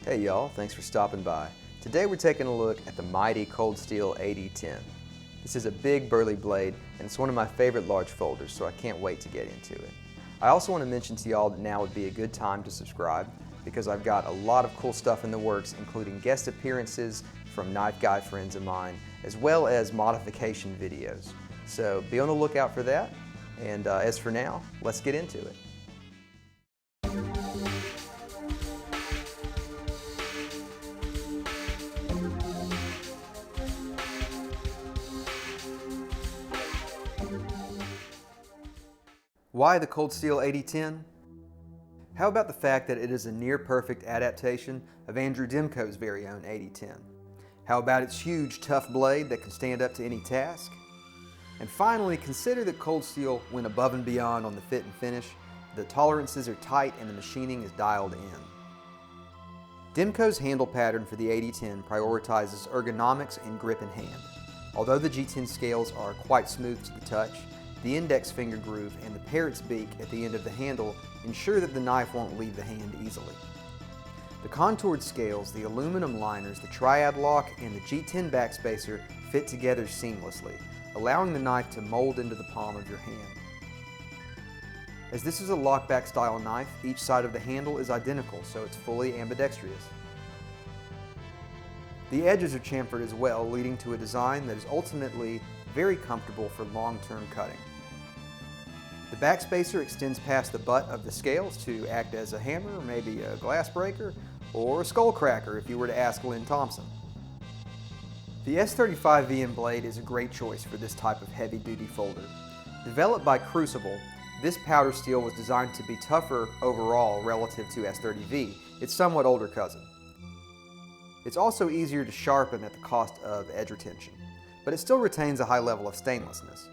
Hey y'all, thanks for stopping by. Today we're taking a look at the mighty Cold Steel AD10. This is a big burly blade and it's one of my favorite large folders, so I can't wait to get into it. I also want to mention to y'all that now would be a good time to subscribe because I've got a lot of cool stuff in the works, including guest appearances from knife guy friends of mine, as well as modification videos. So be on the lookout for that, and as for now, let's get into it. Why the Cold Steel AD10? How about the fact that it is a near-perfect adaptation of Andrew Demko's very own AD10? How about its huge, tough blade that can stand up to any task? And finally, consider that Cold Steel went above and beyond on the fit and finish. The tolerances are tight and the machining is dialed in. Demko's handle pattern for the AD10 prioritizes ergonomics and grip in hand. Although the G10 scales are quite smooth to the touch, the index finger groove and the parrot's beak at the end of the handle ensure that the knife won't leave the hand easily. The contoured scales, the aluminum liners, the triad lock, and the G10 backspacer fit together seamlessly, allowing the knife to mold into the palm of your hand. As this is a lockback style knife, each side of the handle is identical, so it's fully ambidextrous. The edges are chamfered as well, leading to a design that is ultimately very comfortable for long-term cutting. The backspacer extends past the butt of the scales to act as a hammer, maybe a glass breaker, or a skull cracker if you were to ask Lynn Thompson. The S35 VM blade is a great choice for this type of heavy-duty folder. Developed by Crucible, this powder steel was designed to be tougher overall relative to S30V, its somewhat older cousin. It's also easier to sharpen at the cost of edge retention, but it still retains a high level of stainlessness.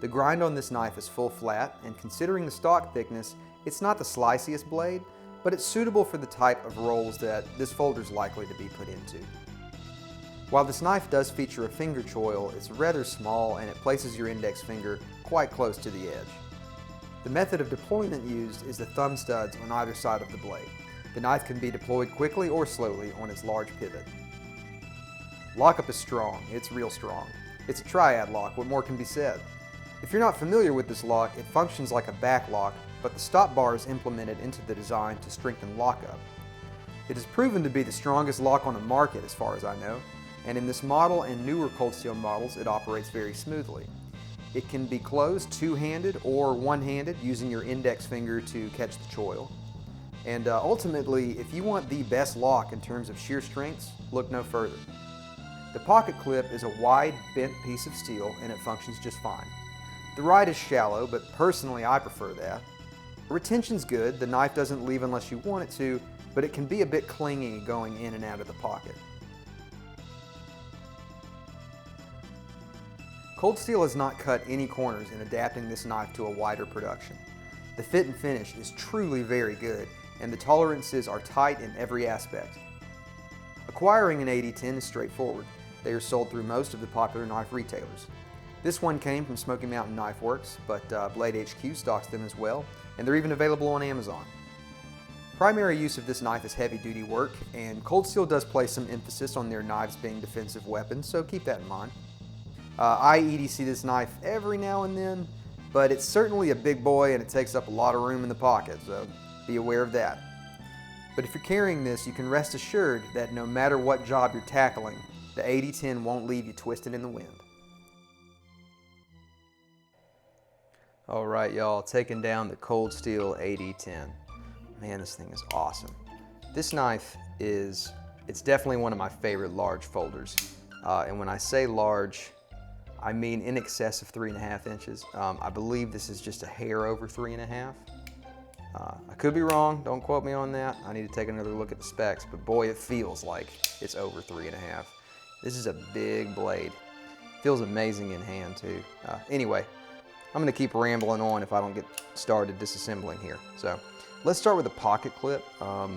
The grind on this knife is full flat, and considering the stock thickness, it's not the sliciest blade, but it's suitable for the type of rolls that this folder is likely to be put into. While this knife does feature a finger choil, it's rather small and it places your index finger quite close to the edge. The method of deployment used is the thumb studs on either side of the blade. The knife can be deployed quickly or slowly on its large pivot. Lockup is strong, it's real strong. It's a triad lock, what more can be said? If you're not familiar with this lock, it functions like a back lock, but the stop bar is implemented into the design to strengthen lockup. It has proven to be the strongest lock on the market as far as I know, and in this model and newer Cold Steel models it operates very smoothly. It can be closed two-handed or one-handed using your index finger to catch the choil. And ultimately, if you want the best lock in terms of shear strengths, look no further. The pocket clip is a wide, bent piece of steel and it functions just fine. The ride is shallow, but personally I prefer that. Retention's good, the knife doesn't leave unless you want it to, but it can be a bit clingy going in and out of the pocket. Cold Steel has not cut any corners in adapting this knife to a wider production. The fit and finish is truly very good, and the tolerances are tight in every aspect. Acquiring an AD10 is straightforward. They are sold through most of the popular knife retailers. This one came from Smoky Mountain Knife Works, but Blade HQ stocks them as well, and they're even available on Amazon. Primary use of this knife is heavy-duty work, and Cold Steel does place some emphasis on their knives being defensive weapons, so keep that in mind. I EDC this knife every now and then, but it's certainly a big boy and it takes up a lot of room in the pocket, so be aware of that. But if you're carrying this, you can rest assured that no matter what job you're tackling, the AD10 won't leave you twisted in the wind. Alright y'all, taking down the Cold Steel AD10. Man, this thing is awesome. This knife it's definitely one of my favorite large folders. And when I say large, I mean in excess of 3.5 inches. I believe this is just a hair over 3.5. I could be wrong, don't quote me on that. I need to take another look at the specs, but boy, it feels like it's over 3.5. This is a big blade. Feels amazing in hand too. Anyway, I'm gonna keep rambling on if I don't get started disassembling here. So let's start with the pocket clip. I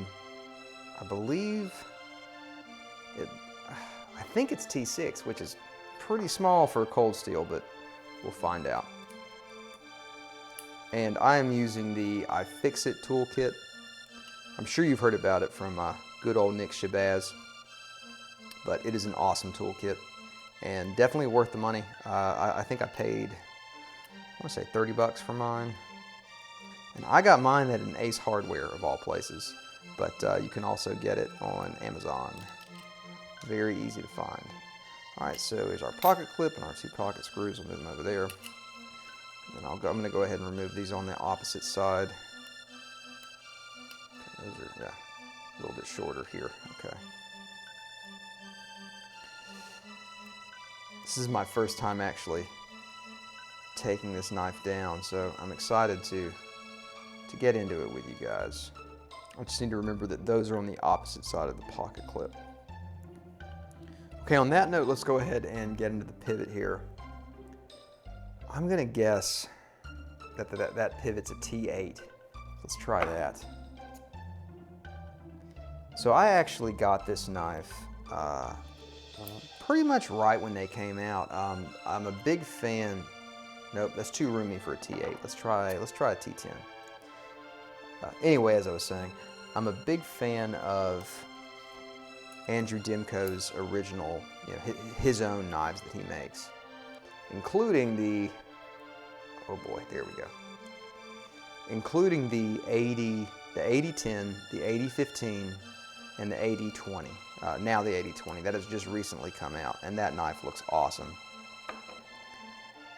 think it's T6, which is pretty small for Cold Steel, but we'll find out. And I am using the iFixit toolkit. I'm sure you've heard about it from good old Nick Shabazz. But it is an awesome toolkit and definitely worth the money. I think I paid, I want to say 30 bucks for mine. And I got mine at an Ace Hardware of all places, but you can also get it on Amazon. Very easy to find. All right, so here's our pocket clip and our 2 pocket screws. We'll move them over there. And I'm going to go ahead and remove these on the opposite side. Okay, those are, yeah, a little bit shorter here. Okay. This is my first time actually taking this knife down, so I'm excited to get into it with you guys. I just need to remember that those are on the opposite side of the pocket clip. Okay, on that note, let's go ahead and get into the pivot here. I'm gonna guess that that pivot's a T8. Let's try that. So I actually got this knife pretty much right when they came out. I'm a big fan. Nope, that's too roomy for a T8. Let's try a T10. Anyway, as I was saying, I'm a big fan of Andrew Demko's original, his own knives that he makes, including the, oh boy, there we go, including the AD10, the AD15, and the AD20. Now the AD20, that has just recently come out, and that knife looks awesome.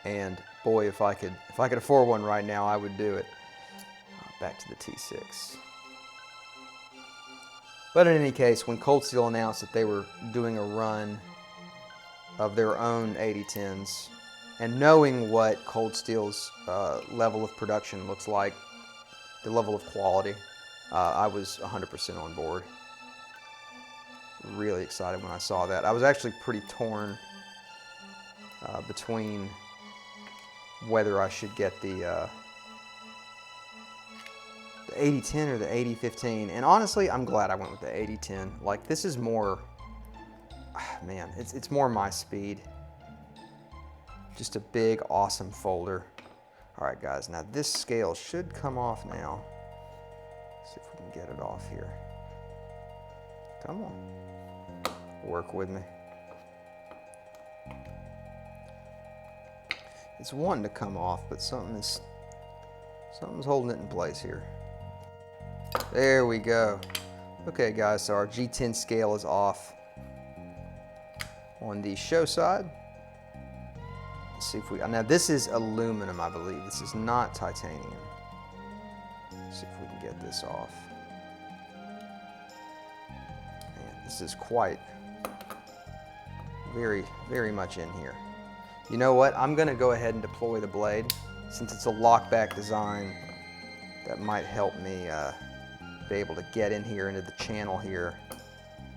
And boy, if I could afford one right now, I would do it. Back to the T6. But in any case, when Cold Steel announced that they were doing a run of their own AD10s, and knowing what Cold Steel's level of production looks like, the level of quality, I was 100% on board. Really excited when I saw that. I was actually pretty torn between whether I should get the AD10 or the AD15, and honestly, I'm glad I went with the AD10. Like, this is more, man, it's more my speed. Just a big, awesome folder. All right, guys, now this scale should come off now. Let's see if we can get it off here. Come on, work with me. It's wanting to come off, but something's holding it in place here. There we go. Okay, guys, so our G10 scale is off on the show side. Let's see if we, now this is aluminum, I believe. This is not titanium. Let's see if we can get this off. Man, this is quite, very, very much in here. You know what? I'm going to go ahead and deploy the blade. Since it's a lockback design, that might help me be able to get in here into the channel here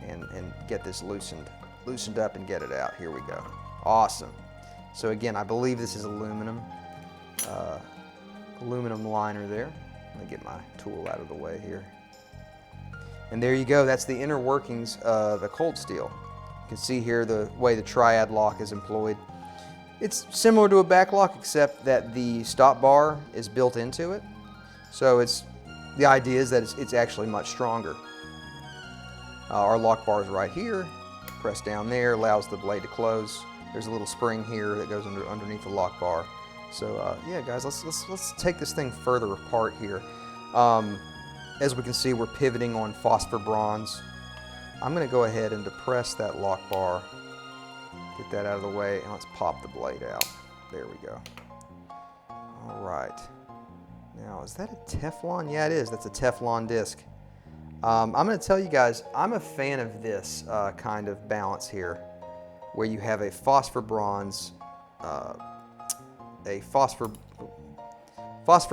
and get this loosened up and get it out. Here we go. Awesome. So again, I believe this is aluminum. Aluminum liner there. Let me get my tool out of the way here. And there you go. That's the inner workings of a Cold Steel. You can see here the way the triad lock is employed. It's similar to a back lock, except that the stop bar is built into it. So the idea is that it's actually much stronger. Our lock bar is right here. Press down there, allows the blade to close. There's a little spring here that goes underneath the lock bar. So yeah, guys, let's take this thing further apart here. As we can see, we're pivoting on phosphor bronze. I'm going to go ahead and depress that lock bar. Get that out of the way, and let's pop the blade out. There we go. All right. Now, is that a Teflon? Yeah, it is. That's a Teflon disc. I'm going to tell you guys, I'm a fan of this kind of balance here, where you have a phosphor bronze, phosphor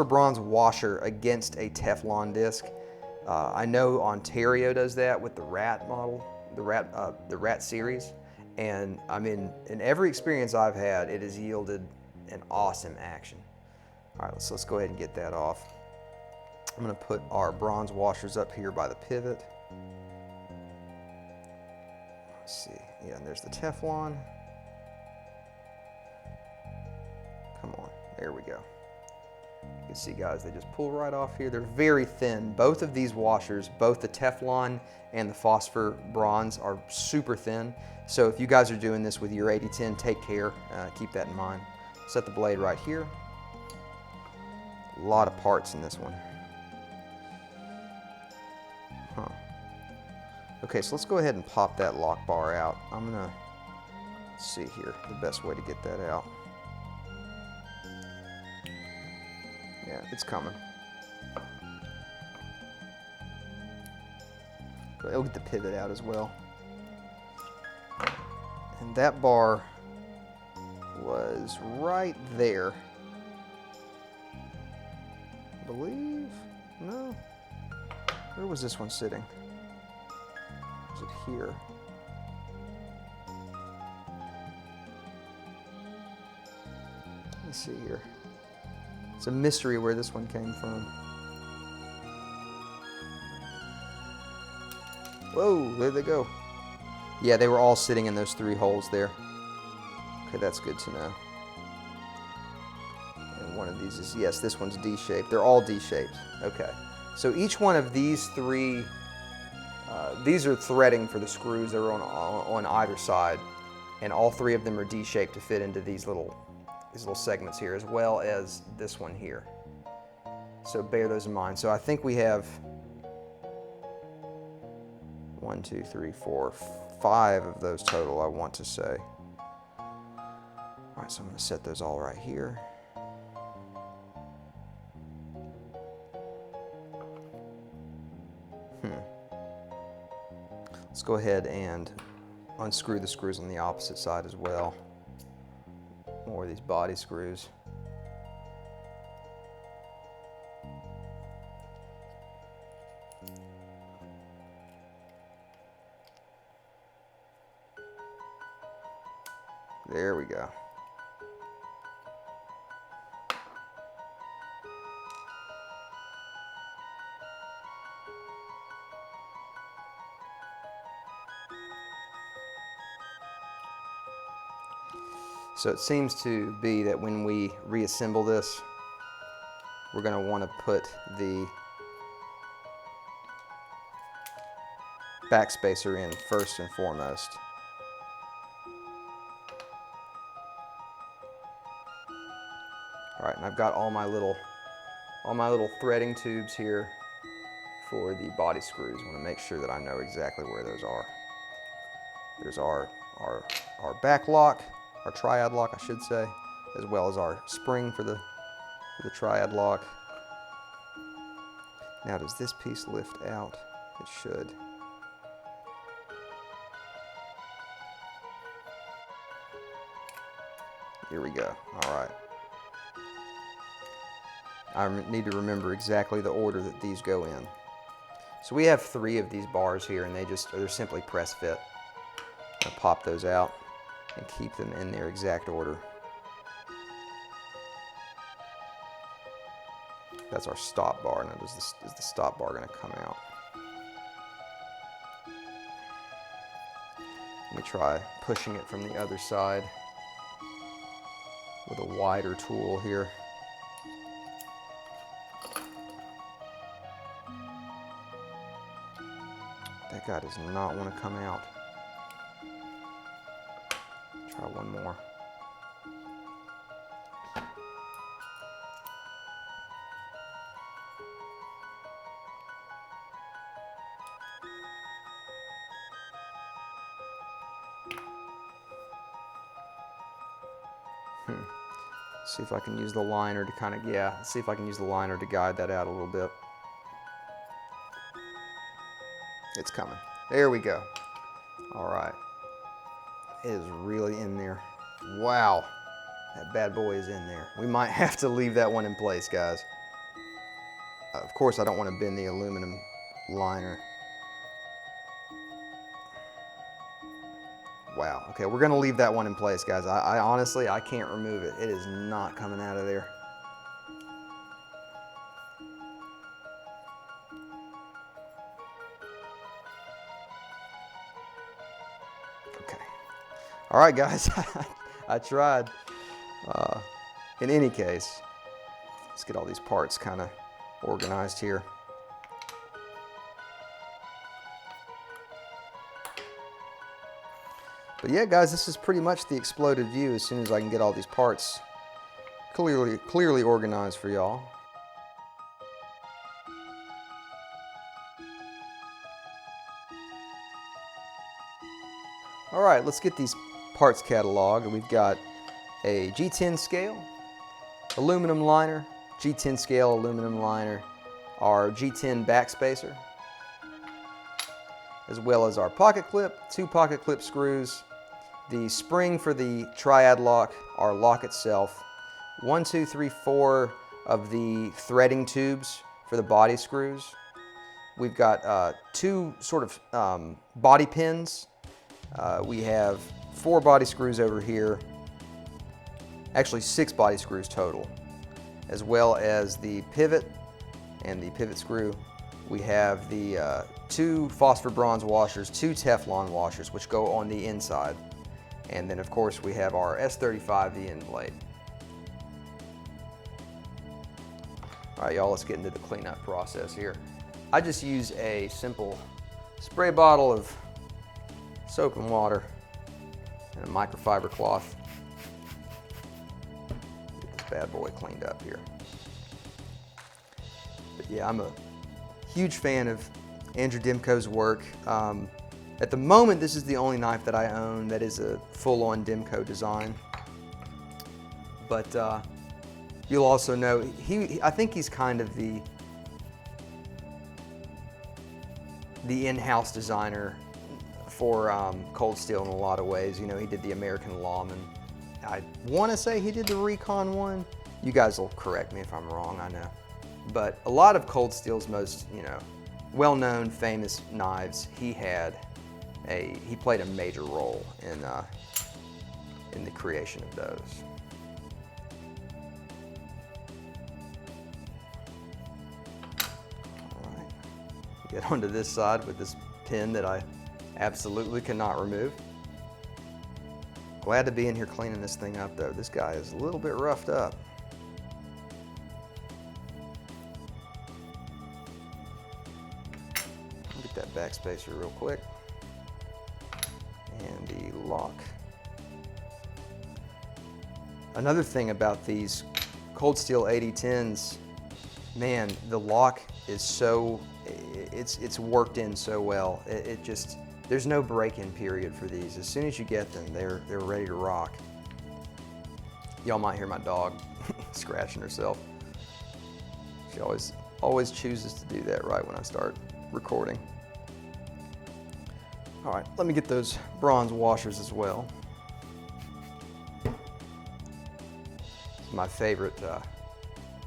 bronze washer against a Teflon disc. I know Ontario does that with the Rat model, the Rat series. And I mean, in every experience I've had, it has yielded an awesome action. All right, let's go ahead and get that off. I'm going to put our bronze washers up here by the pivot. Let's see. Yeah, and there's the Teflon. Come on. There we go. You can see, guys, they just pull right off here. They're very thin. Both of these washers, both the Teflon and the phosphor bronze, are super thin. So if you guys are doing this with your 8010, take care, keep that in mind. Set the blade right here. A lot of parts in this one. Huh. Okay, so let's go ahead and pop that lock bar out. I'm gonna see here the best way to get that out. Yeah, it's coming. It'll get the pivot out as well. And that bar was right there. I believe? No. Where was this one sitting? Was it here? Let me see here. It's a mystery where this one came from. Whoa, there they go. Yeah, they were all sitting in those 3 holes there. Okay, that's good to know. And one of these is, yes, this one's D-shaped. They're all D-shaped. Okay. So each one of these 3, these are threading for the screws that are on either side. And all 3 of them are D-shaped to fit into these little segments here, as well as this one here. So bear those in mind. So I think we have 1, 2, 3, 4, 5 of those total, I want to say. All right, so I'm going to set those all right here. Let's go ahead and unscrew the screws on the opposite side as well. More of these body screws. There we go. So it seems to be that when we reassemble this, we're going to want to put the backspacer in first and foremost. All right, and I've got all my little threading tubes here for the body screws. I want to make sure that I know exactly where those are. There's our back lock, our triad lock, I should say, as well as our spring for the triad lock. Now, does this piece lift out? It should. Here we go. All right. I need to remember exactly the order that these go in. So we have 3 of these bars here, and they're simply press fit. I'm gonna pop those out and keep them in their exact order. That's our stop bar. Now, is the stop bar going to come out? Let me try pushing it from the other side with a wider tool here. That guy does not want to come out. Try one more. See if I can use the liner to kind of, see if I can use the liner to guide that out a little bit. It's coming. There we go. All right. It is really in there. Wow. That bad boy is in there. We might have to leave that one in place, guys. Of course, I don't want to bend the aluminum liner. Wow. Okay, we're going to leave that one in place, guys. I honestly, I can't remove it. It is not coming out of there. Okay. All right, guys. I tried. In any case, Let's get all these parts kind of organized here. But yeah, guys, this is pretty much the exploded view as soon as I can get all these parts clearly organized for y'all. All right, let's get these parts cataloged. We've got a G10 scale, aluminum liner, G10 scale aluminum liner, our G10 backspacer, as well as our pocket clip, 2 pocket clip screws, the spring for the triad lock, our lock itself, 1, 2, 3, 4 of the threading tubes for the body screws. We've got 2 sort of body pins. We have 4 body screws over here, actually 6 body screws total, as well as the pivot and the pivot screw. We have the 2 phosphor bronze washers, 2 Teflon washers, which go on the inside. And then of course we have our S35, the end blade. All right, y'all, let's get into the cleanup process here. I just use a simple spray bottle of soap and water and a microfiber cloth. Get this bad boy cleaned up here. But yeah, I'm a huge fan of Andrew Demko's work. At the moment, this is the only knife that I own that is a full-on Demko design. But you'll also know, I think he's kind of the in-house designer for Cold Steel in a lot of ways. You know, he did the American Lawman. I want to say he did the Recon one. You guys will correct me if I'm wrong, I know. But a lot of Cold Steel's most, you know, well-known, famous knives, he played a major role in the creation of those. All right, get onto this side with this pin that I absolutely cannot remove. Glad to be in here cleaning this thing up though. This guy is a little bit roughed up. Get that backspacer real quick. And the lock. Another thing about these Cold Steel AD10s, man, the lock is so, it's worked in so well. It just, there's no break-in period for these. As soon as you get them, they're ready to rock. Y'all might hear my dog scratching herself. She always chooses to do that right when I start recording. All right, let me get those bronze washers as well. This is my favorite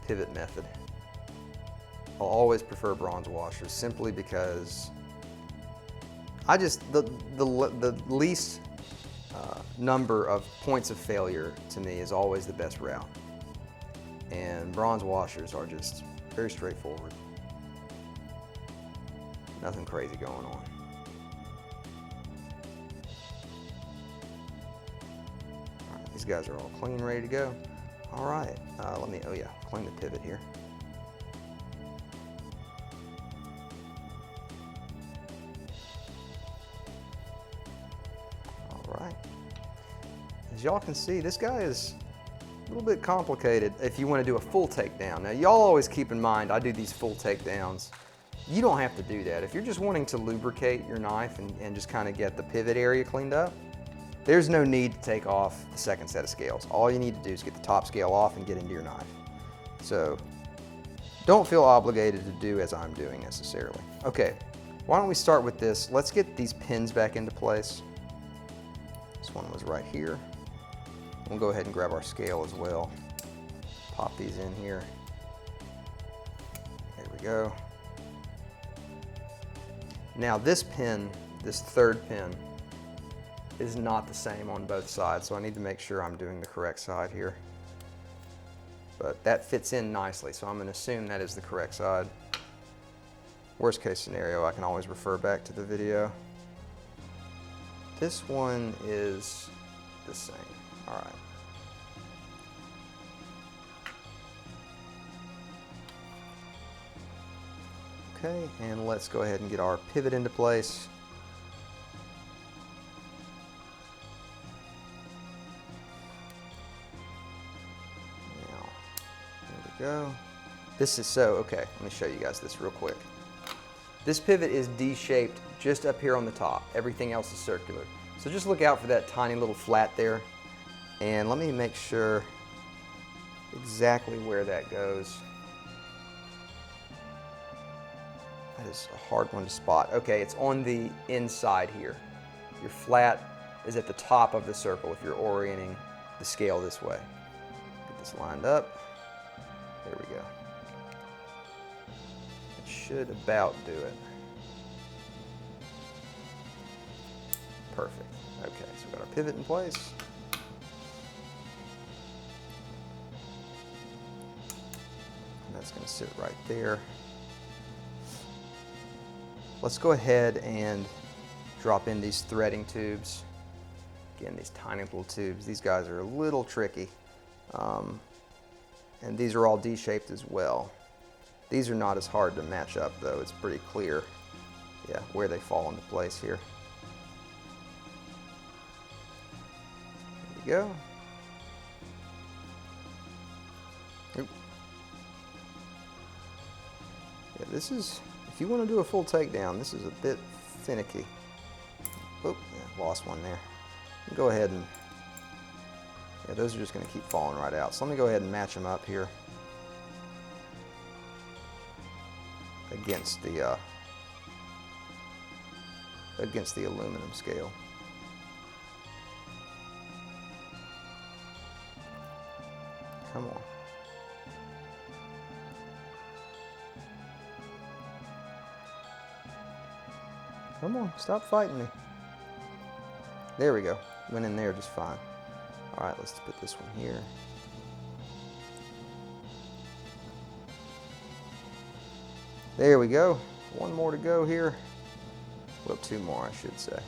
pivot method. I'll always prefer bronze washers simply because the least number of points of failure to me is always the best route. And bronze washers are just very straightforward. Nothing crazy going on. These guys are all clean, ready to go. All right, let me, clean the pivot here. All right. As y'all can see, this guy is a little bit complicated if you want to do a full takedown. Now, y'all always keep in mind, I do these full takedowns. You don't have to do that. If you're just wanting to lubricate your knife and just kind of get the pivot area cleaned up, there's no need to take off the second set of scales. All you need to do is get the top scale off and get into your knife. So don't feel obligated to do as I'm doing necessarily. Okay, why don't we start with this? Let's get these pins back into place. This one was right here. We'll go ahead and grab our scale as well. Pop these in here. There we go. Now this pin, this third pin, is not the same on both sides, so I need to make sure I'm doing the correct side here. But that fits in nicely, so I'm going to assume that is the correct side. Worst case scenario, I can always refer back to the video. This one is the same. All right. Okay, and let's go ahead and get our pivot into place. Now, there we go. This is okay, let me show you guys this real quick. This pivot is D-shaped just up here on the top. Everything else is circular. So just look out for that tiny little flat there. And let me make sure exactly where that goes. That is a hard one to spot. Okay, it's on the inside here. Your flat is at the top of the circle if you're orienting the scale this way. Get this lined up. There we go. It should about do it. Perfect. Okay, so we've got our pivot in place. And that's going to sit right there. Let's go ahead and drop in these threading tubes. Again, these tiny little tubes. These guys are a little tricky. And these are all D-shaped as well. These are not as hard to match up though. It's pretty clear, yeah, where they fall into place here. There we go. Oop. Yeah, this is, if you want to do a full takedown, this is a bit finicky. Oop, yeah, lost one there. Go ahead and, yeah, those are just going to keep falling right out. So let me go ahead and match them up here against the aluminum scale. Come on. Come on, stop fighting me. There we go. Went in there just fine. All right, let's put this one here. There we go. One more to go here. Well, two more, I should say.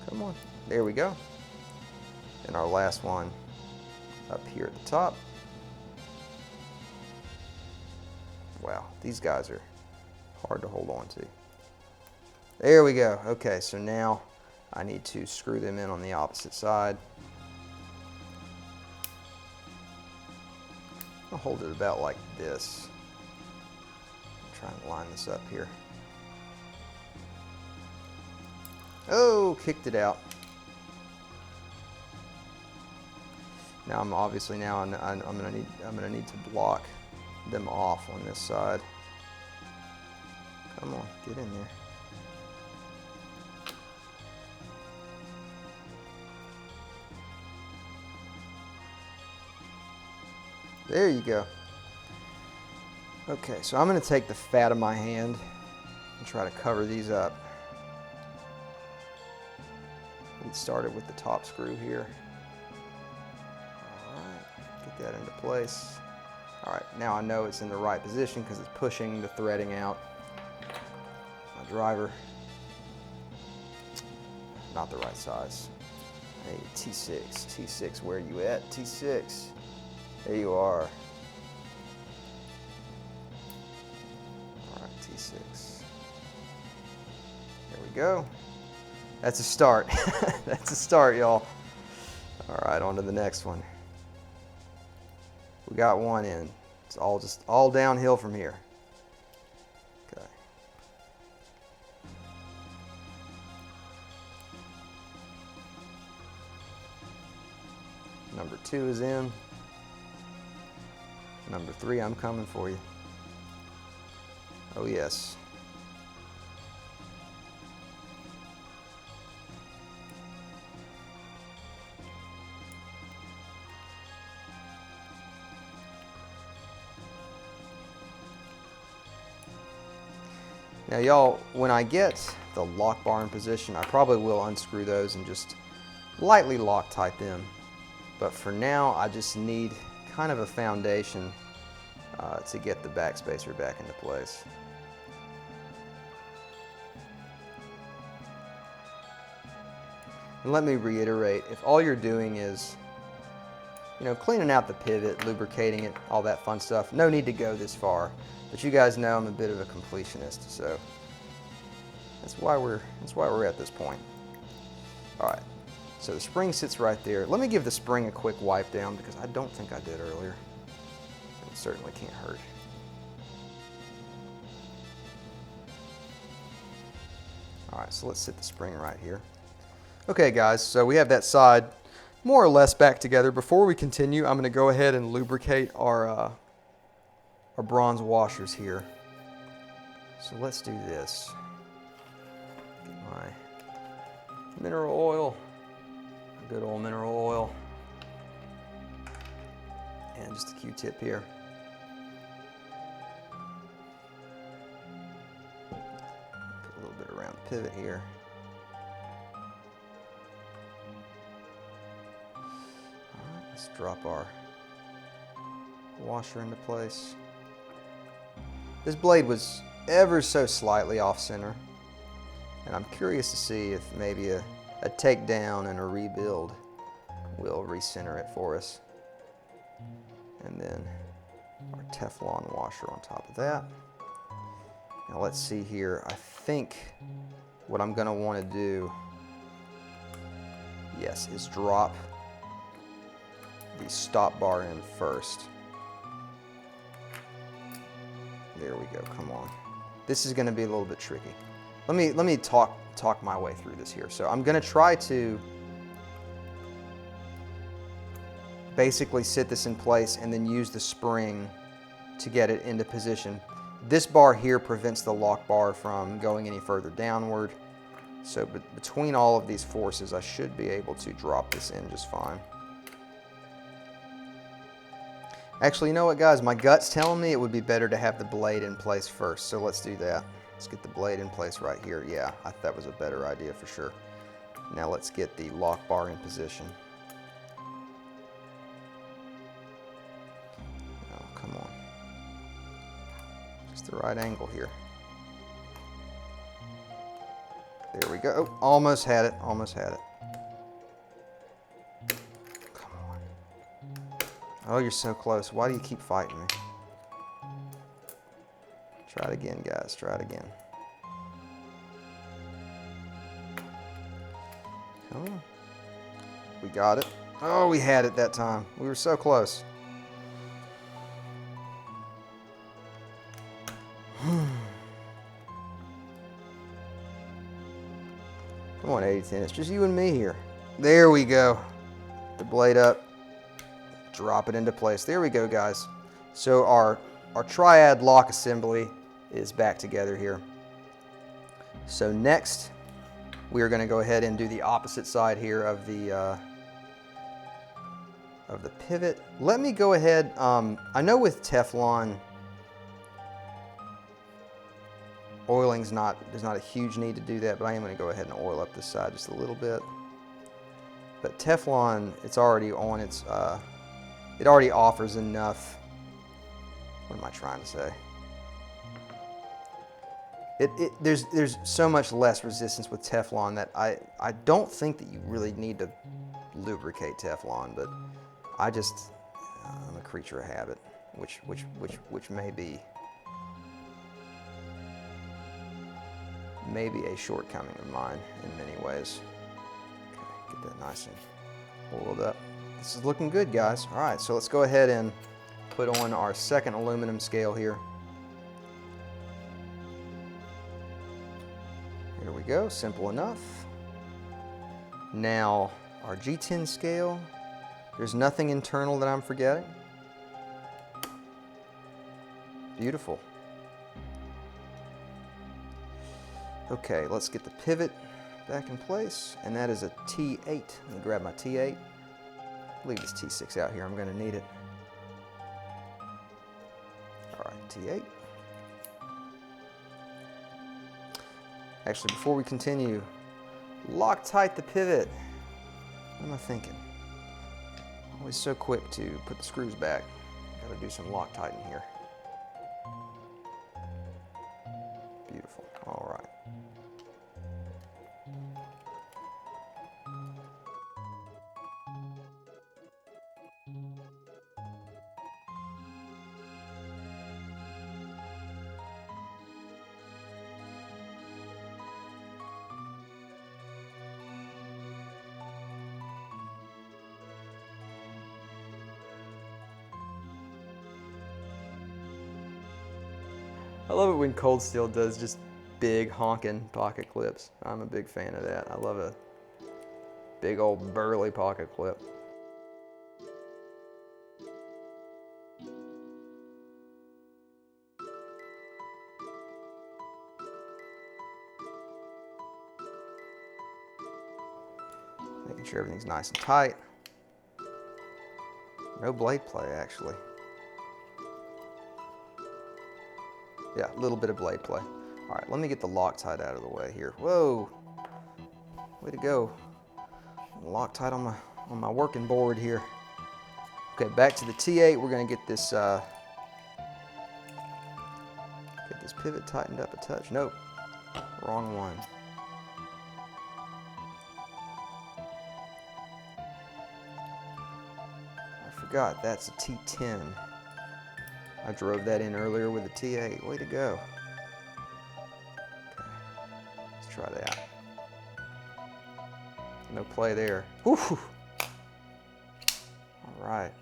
Come on. There we go. And our last one up here at the top. Wow, these guys are hard to hold on to. There we go. Okay, so now I need to screw them in on the opposite side. I'll hold it about like this. Try and line this up here. Oh, kicked it out. Now I'm obviously I'm gonna need to block them off on this side. Come on, get in there. There you go. Okay, so I'm going to take the fat of my hand and try to cover these up. Get started with the top screw here. All right, get that into place. All right, now I know it's in the right position because it's pushing the threading out. My driver, not the right size. Hey, T6, where are you at? T6, there you are. T6. There we go. That's a start. That's a start, y'all. All right, on to the next one. We got one in. It's all downhill from here. Okay. Number 2 is in. Number 3, I'm coming for you. Oh yes. Now y'all, when I get the lock bar in position, I probably will unscrew those and just lightly Loctite them. But for now, I just need kind of a foundation to get the backspacer back into place. And let me reiterate, if all you're doing is you know, cleaning out the pivot, lubricating it, all that fun stuff. No need to go this far, but you guys know I'm a bit of a completionist, so that's why we're at this point. All right, so the spring sits right there. Let me give the spring a quick wipe down because I don't think I did earlier. It certainly can't hurt. All right, so let's sit the spring right here. Okay guys, so we have that side more or less back together. Before we continue, I'm gonna go ahead and lubricate our bronze washers here. So let's do this. Get my mineral oil, good old mineral oil, and just a Q-tip here. Put a little bit around the pivot here. Let's drop our washer into place. This blade was ever so slightly off center, and I'm curious to see if maybe a takedown and a rebuild will recenter it for us. And then our Teflon washer on top of that. Now let's see here. I think what I'm going to want to do, yes, is drop the stop bar in first. There we go, come on. This is gonna be a little bit tricky. Let me talk my way through this here. So I'm gonna try to basically sit this in place and then use the spring to get it into position. This bar here prevents the lock bar from going any further downward. So between all of these forces, I should be able to drop this in just fine. Actually, you know what guys, my gut's telling me it would be better to have the blade in place first, so let's do that. Let's get the blade in place right here. Yeah, that was a better idea for sure. Now let's get the lock bar in position. Oh, come on. Just the right angle here. There we go. Oh, almost had it, almost had it. Oh, you're so close. Why do you keep fighting me? Try it again, guys. Try it again. Come on. We got it. Oh, we had it that time. We were so close. Come on, AD10. It's just you and me here. There we go. The blade up. Drop it into place. There we go, guys. So our triad lock assembly is back together here. So next, we are going to go ahead and do the opposite side here of the pivot. Let me go ahead. I know with Teflon, oiling's there's not a huge need to do that, but I am going to go ahead and oil up this side just a little bit. But Teflon, it's already on its. It already offers enough. What am I trying to say? There's so much less resistance with Teflon that I don't think that you really need to lubricate Teflon, but I'm a creature of habit, which may be a shortcoming of mine in many ways. Okay, get that nice and oiled up. This is looking good, guys. All right, so let's go ahead and put on our second aluminum scale here. Here we go, simple enough. Now, our G10 scale. There's nothing internal that I'm forgetting. Beautiful. Okay, let's get the pivot back in place, and that is a T8. Let me grab my T8. Leave this T6 out here, I'm going to need it. All right, T8. Actually, before we continue, Loctite the pivot. What am I thinking? Always so quick to put the screws back. Got to do some Loctiting here. Beautiful. All right. I love it when Cold Steel does just big honking pocket clips. I'm a big fan of that. I love a big old burly pocket clip. Making sure everything's nice and tight. No blade play, actually. Yeah, a little bit of blade play. All right, let me get the Loctite out of the way here. Whoa, way to go. Loctite on my working board here. Okay, back to the T8. We're gonna get this pivot tightened up a touch. Nope, wrong one. I forgot that's a T10. I drove that in earlier with a T8. Way to go. Okay, let's try that. No play there. Whew. All right.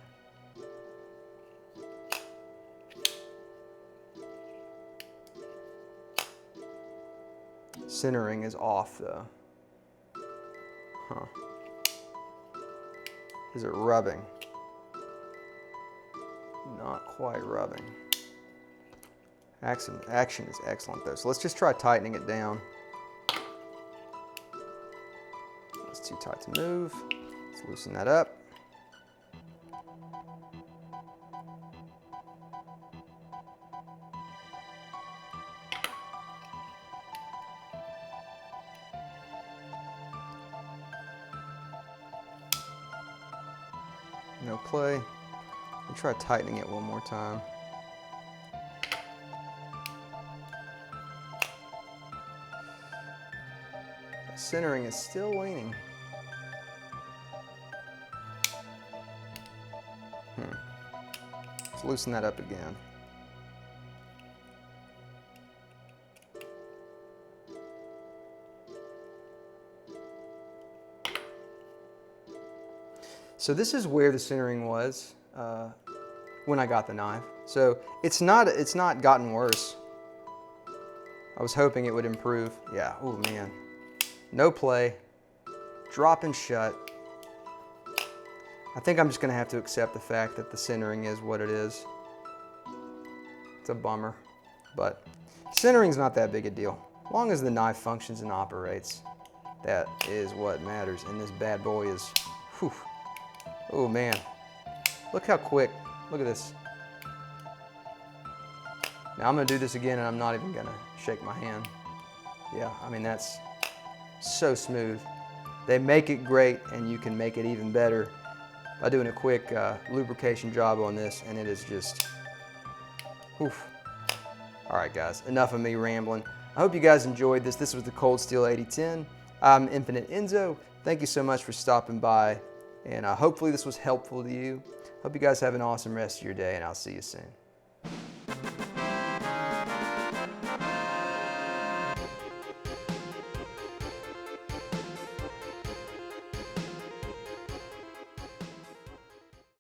Centering is off though. Huh. Is it rubbing? Not quite rubbing. Action is excellent though. So let's just try tightening it down. It's too tight to move. Let's loosen that up. No play. Let me try tightening it one more time. Centering is still waning. Let's loosen that up again. So this is where the centering was when I got the knife. So it's not gotten worse. I was hoping it would improve. Yeah, oh man. No play, dropping shut. I think I'm just gonna have to accept the fact that the centering is what it is. It's a bummer, but centering's not that big a deal. As long as the knife functions and operates, that is what matters. And this bad boy is, whew. Oh man, look how quick, look at this. Now I'm gonna do this again and I'm not even gonna shake my hand. Yeah, I mean, that's so smooth. They make it great and you can make it even better by doing a quick lubrication job on this, and it is just, oof. All right guys, enough of me rambling. I hope you guys enjoyed this. This was the Cold Steel AD10. I'm Infinite Enzo. Thank you so much for stopping by, and hopefully this was helpful to you. Hope you guys have an awesome rest of your day, and I'll see you soon.